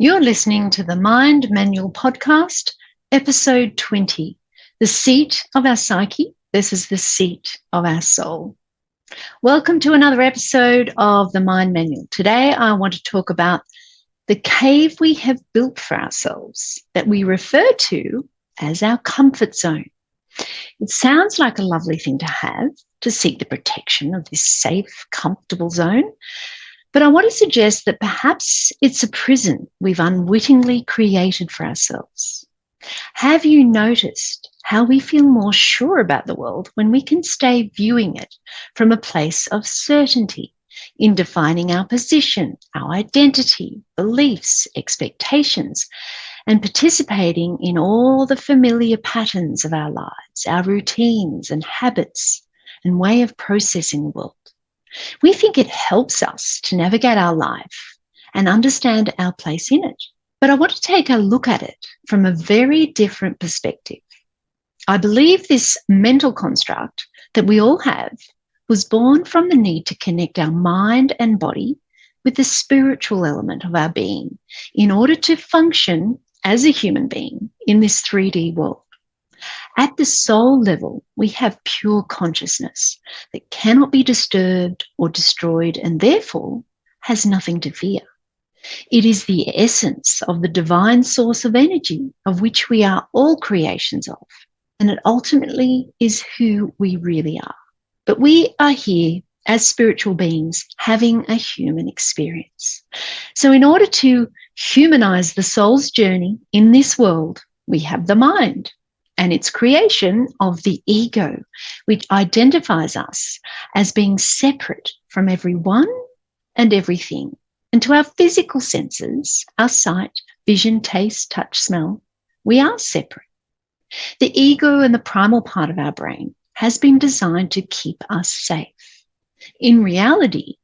You're listening to the Mind Manual Podcast, episode 20, The Seat of Our Psyche versus the Seat of Our Soul. Welcome to another episode of the Mind Manual. Today, I want to talk about the cave we have built for ourselves that we refer to as our comfort zone. It sounds like a lovely thing to have, to seek the protection of this safe, comfortable zone. But I want to suggest that perhaps it's a prison we've unwittingly created for ourselves. Have you noticed how we feel more sure about the world when we can stay viewing it from a place of certainty in defining our position, our identity, beliefs, expectations, and participating in all the familiar patterns of our lives, our routines and habits and way of processing the world? We think it helps us to navigate our life and understand our place in it. But I want to take a look at it from a very different perspective. I believe this mental construct that we all have was born from the need to connect our mind and body with the spiritual element of our being in order to function as a human being in this 3D world. At the soul level, we have pure consciousness that cannot be disturbed or destroyed and therefore has nothing to fear. It is the essence of the divine source of energy of which we are all creations of, and it ultimately is who we really are. But we are here as spiritual beings having a human experience. So in order to humanize the soul's journey in this world, we have the mind and its creation of the ego, which identifies us as being separate from everyone and everything. And to our physical senses, our sight, vision, taste, touch, smell, we are separate. The ego and the primal part of our brain has been designed to keep us safe. In reality,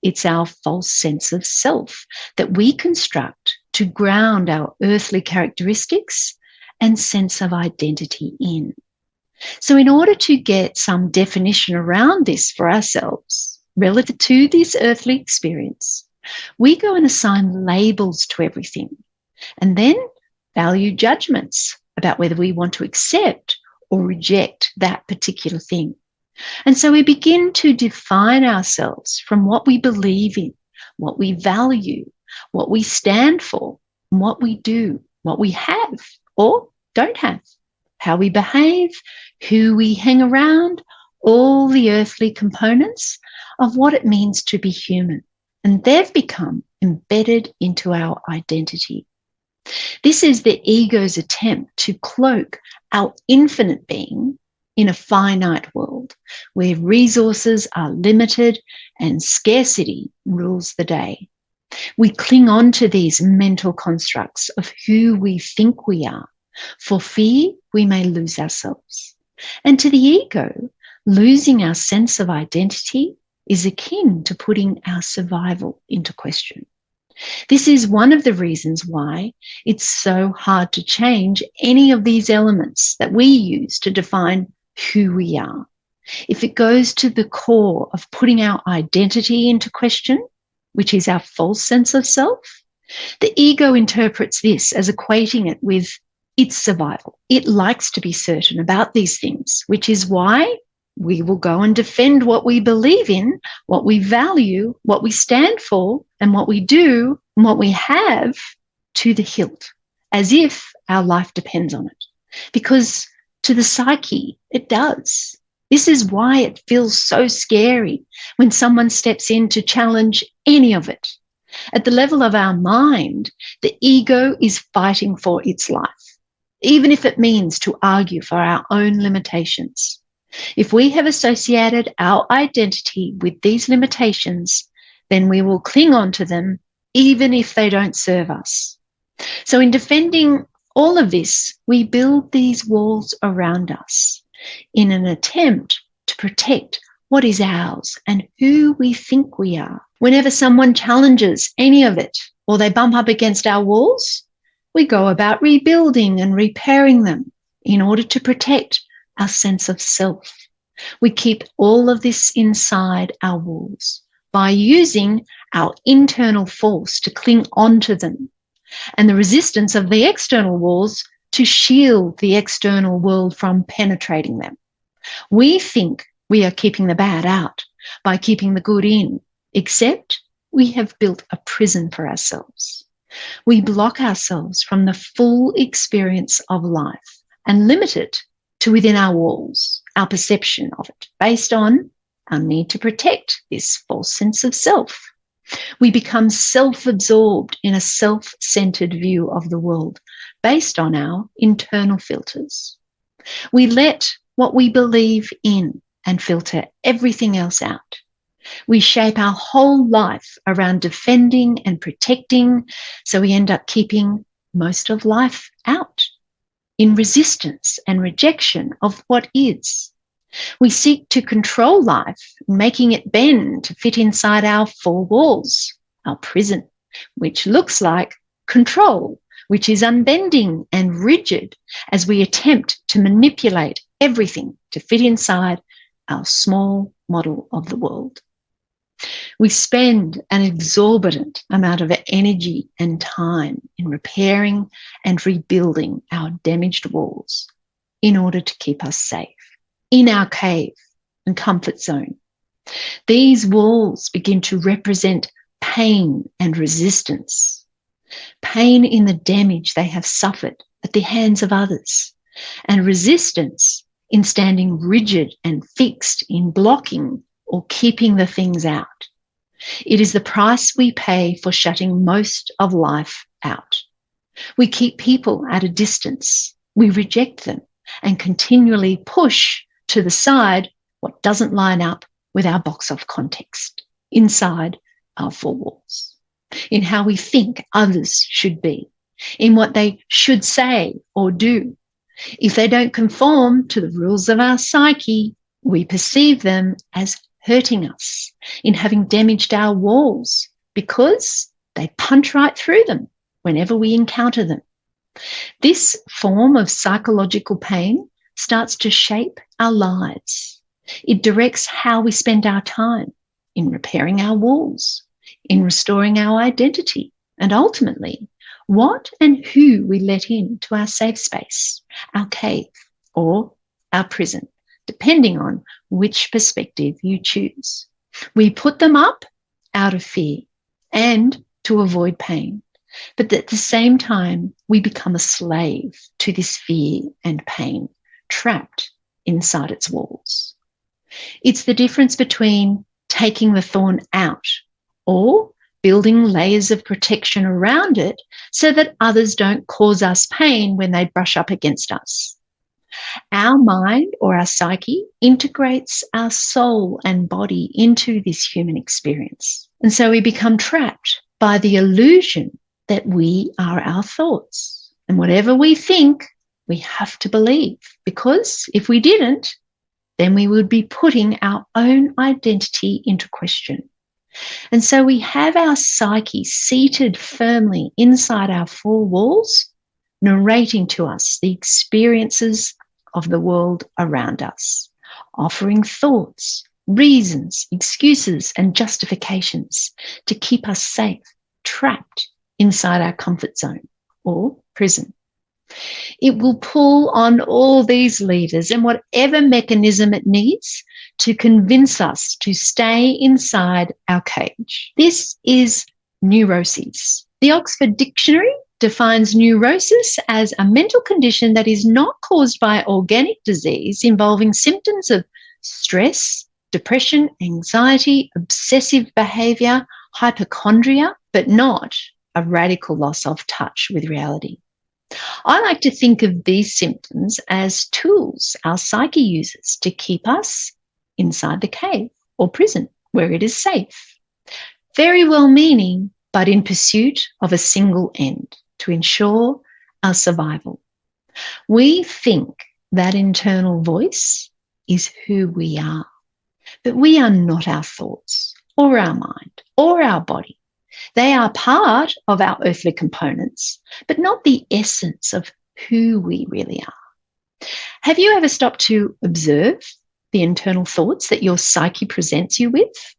it's our false sense of self that we construct to ground our earthly characteristics and sense of identity in. So in order to get some definition around this for ourselves relative to this earthly experience, we go and assign labels to everything and then value judgments about whether we want to accept or reject that particular thing. And so we begin to define ourselves from what we believe in, what we value, what we stand for, and what we do, what we have or don't have, how we behave, who we hang around, all the earthly components of what it means to be human. And they've become embedded into our identity. This is the ego's attempt to cloak our infinite being in a finite world where resources are limited and scarcity rules the day. We cling on to these mental constructs of who we think we are. For fear, we may lose ourselves. And to the ego, losing our sense of identity is akin to putting our survival into question. This is one of the reasons why it's so hard to change any of these elements that we use to define who we are. If it goes to the core of putting our identity into question, which is our false sense of self, the ego interprets this as equating it with its survival. It likes to be certain about these things, which is why we will go and defend what we believe in, what we value, what we stand for, and what we do, and what we have to the hilt, as if our life depends on it. Because to the psyche, it does. This is why it feels so scary when someone steps in to challenge any of it. At the level of our mind, the ego is fighting for its life, even if it means to argue for our own limitations. If we have associated our identity with these limitations, then we will cling on to them even if they don't serve us. So in defending all of this, we build these walls around us in an attempt to protect what is ours and who we think we are. Whenever someone challenges any of it or they bump up against our walls, we go about rebuilding and repairing them in order to protect our sense of self. We keep all of this inside our walls by using our internal force to cling onto them and the resistance of the external walls to shield the external world from penetrating them. We think we are keeping the bad out by keeping the good in, except we have built a prison for ourselves. We block ourselves from the full experience of life and limit it to within our walls, our perception of it, based on our need to protect this false sense of self. We become self-absorbed in a self-centered view of the world based on our internal filters. We let what we believe in and filter everything else out. We shape our whole life around defending and protecting, so we end up keeping most of life out, in resistance and rejection of what is. We seek to control life, making it bend to fit inside our four walls, our prison, which looks like control, which is unbending and rigid as we attempt to manipulate everything to fit inside our small model of the world. We spend an exorbitant amount of energy and time in repairing and rebuilding our damaged walls in order to keep us safe in our cave and comfort zone. These walls begin to represent pain and resistance, pain in the damage they have suffered at the hands of others, and resistance in standing rigid and fixed in blocking or keeping the things out. It is the price we pay for shutting most of life out. We keep people at a distance. We reject them and continually push to the side what doesn't line up with our box of context inside our four walls, in how we think others should be, in what they should say or do. If they don't conform to the rules of our psyche, we perceive them as hurting us, in having damaged our walls, because they punch right through them whenever we encounter them. This form of psychological pain starts to shape our lives. It directs how we spend our time in repairing our walls, in restoring our identity, and ultimately, what and who we let into our safe space, our cave, or our prison, depending on which perspective you choose. We put them up out of fear and to avoid pain, but at the same time, we become a slave to this fear and pain, trapped inside its walls. It's the difference between taking the thorn out or building layers of protection around it so that others don't cause us pain when they brush up against us. Our mind or our psyche integrates our soul and body into this human experience. And so we become trapped by the illusion that we are our thoughts. And whatever we think, we have to believe, because if we didn't, then we would be putting our own identity into question. And so we have our psyche seated firmly inside our four walls, narrating to us the experiences of the world around us, offering thoughts, reasons, excuses, and justifications to keep us safe, trapped inside our comfort zone or prison. It will pull on all these levers and whatever mechanism it needs to convince us to stay inside our cage. This is neuroses. The Oxford Dictionary defines neurosis as a mental condition that is not caused by organic disease involving symptoms of stress, depression, anxiety, obsessive behavior, hypochondria, but not a radical loss of touch with reality. I like to think of these symptoms as tools our psyche uses to keep us inside the cave or prison where it is safe. Very well-meaning, but in pursuit of a single end, to ensure our survival. We think that internal voice is who we are, but we are not our thoughts or our mind or our body. They are part of our earthly components, but not the essence of who we really are. Have you ever stopped to observe the internal thoughts that your psyche presents you with?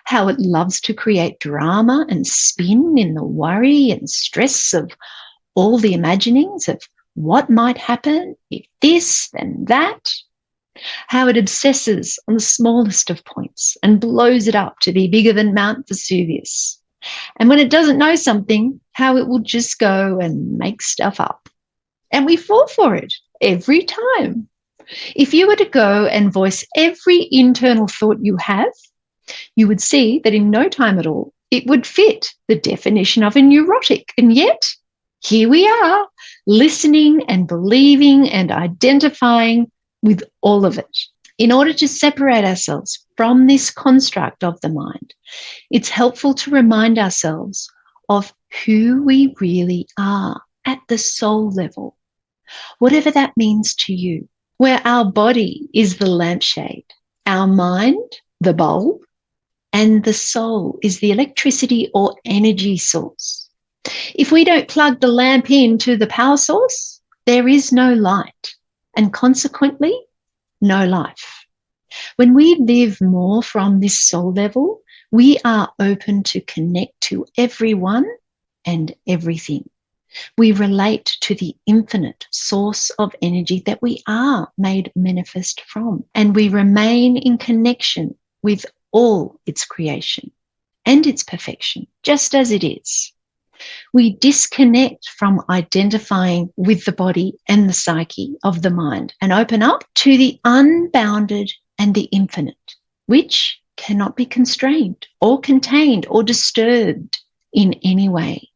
how it loves to create drama and spin in the worry and stress of all the imaginings of what might happen if this, then that, how it obsesses on the smallest of points and blows it up to be bigger than Mount Vesuvius. And when it doesn't know something, how it will just go and make stuff up. And we fall for it every time. If you were to go and voice every internal thought you have, you would see that in no time at all, it would fit the definition of a neurotic. And yet, here we are, listening and believing and identifying with all of it. In order to separate ourselves from this construct of the mind, it's helpful to remind ourselves of who we really are at the soul level, whatever that means to you, where our body is the lampshade, our mind, the bulb, and the soul is the electricity or energy source. If we don't plug the lamp into the power source, there is no light, and consequently, no life. When we live more from this soul level, we are open to connect to everyone and everything. We relate to the infinite source of energy that we are made manifest from, and we remain in connection with all its creation and its perfection, just as it is. We disconnect from identifying with the body and the psyche of the mind and open up to the unbounded and the infinite, which cannot be constrained or contained or disturbed in any way.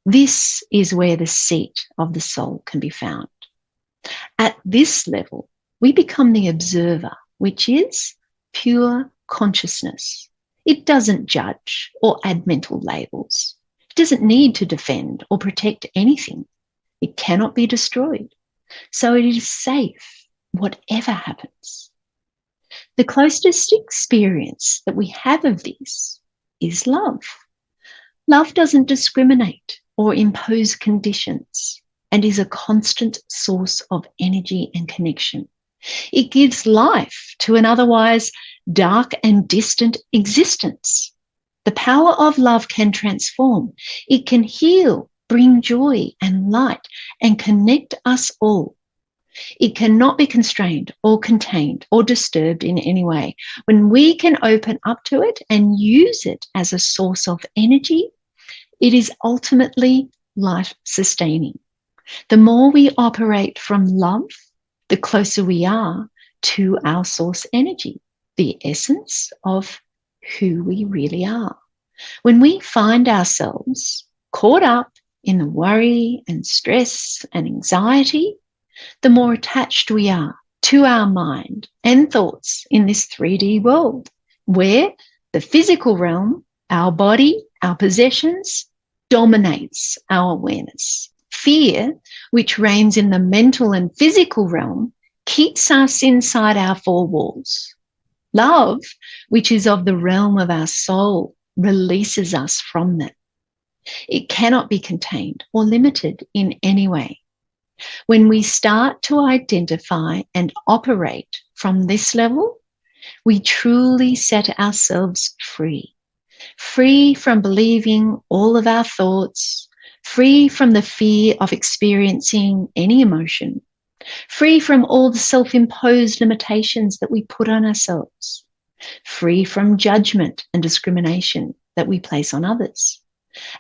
This is where the seat of the soul can be found. At this level, we become the observer, which is pure consciousness. It doesn't judge or add mental labels. It doesn't need to defend or protect anything. It cannot be destroyed. So it is safe, whatever happens. The closest experience that we have of this is love. Love doesn't discriminate or impose conditions and is a constant source of energy and connection. It gives life to an otherwise dark and distant existence. The power of love can transform. It can heal, bring joy and light, and connect us all. It cannot be constrained or contained or disturbed in any way. When we can open up to it and use it as a source of energy, it is ultimately life-sustaining. The more we operate from love, the closer we are to our source energy, the essence of who we really are. When we find ourselves caught up in the worry and stress and anxiety, the more attached we are to our mind and thoughts in this 3D world, where the physical realm, our body, our possessions, dominates our awareness. Fear, which reigns in the mental and physical realm, keeps us inside our four walls. Love, which is of the realm of our soul, releases us from them. It cannot be contained or limited in any way. When we start to identify and operate from this level, we truly set ourselves free. Free from believing all of our thoughts, free from the fear of experiencing any emotion, free from all the self-imposed limitations that we put on ourselves, free from judgment and discrimination that we place on others,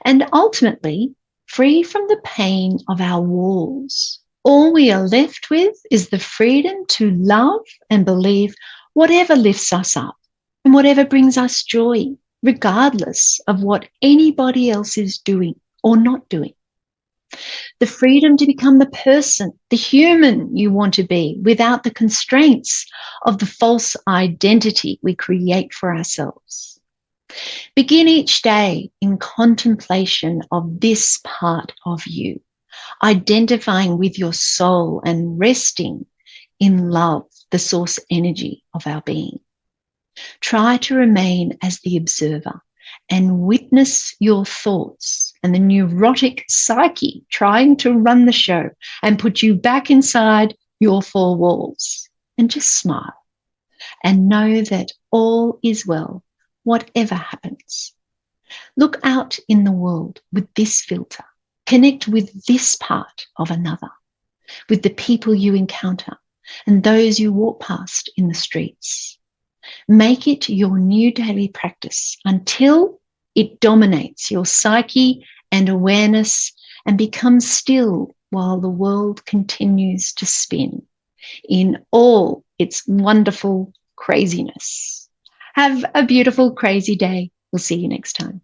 and ultimately free from the pain of our walls. All we are left with is the freedom to love and believe whatever lifts us up and whatever brings us joy, regardless of what anybody else is doing or not doing. The freedom to become the person, the human you want to be, without the constraints of the false identity we create for ourselves. Begin each day in contemplation of this part of you, identifying with your soul and resting in love, the source energy of our being. Try to remain as the observer and witness your thoughts and the neurotic psyche trying to run the show and put you back inside your four walls. And just smile and know that all is well whatever happens. Look out in the world with this filter. Connect with this part of another, with the people you encounter and those you walk past in the streets. Make it your new daily practice until it dominates your psyche and awareness and becomes still while the world continues to spin in all its wonderful craziness. Have a beautiful, crazy day. We'll see you next time.